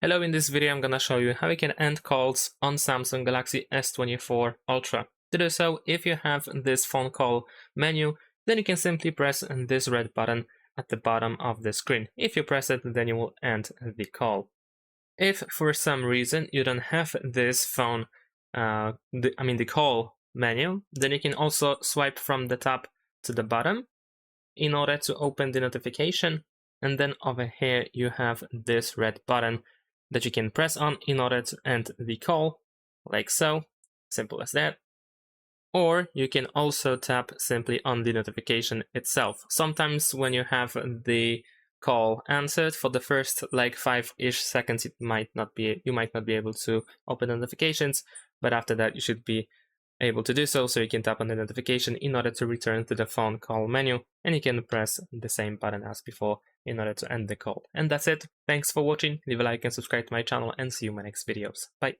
Hello, in this video I'm gonna show you how you can end calls on Samsung Galaxy S24 Ultra. To do so, if you have this phone call menu, then you can simply press this red button at the bottom of the screen. If you press it, then you will end the call. If for some reason you don't have this phone, the call menu, then you can also swipe from the top to the bottom in order to open the notification. And then over here you have this red button that you can press on in order to end the call, like so. Simple as that. Or you can also tap simply on the notification itself. Sometimes when you have the call answered for the first like 5-ish seconds, you might not be able to open notifications, but after that you should be able to do so. So you can tap on the notification in order to return to the phone call menu, and you can press the same button as before in order to end the call. And that's it. Thanks for watching. Leave a like and subscribe to my channel, and see you in my next videos. Bye.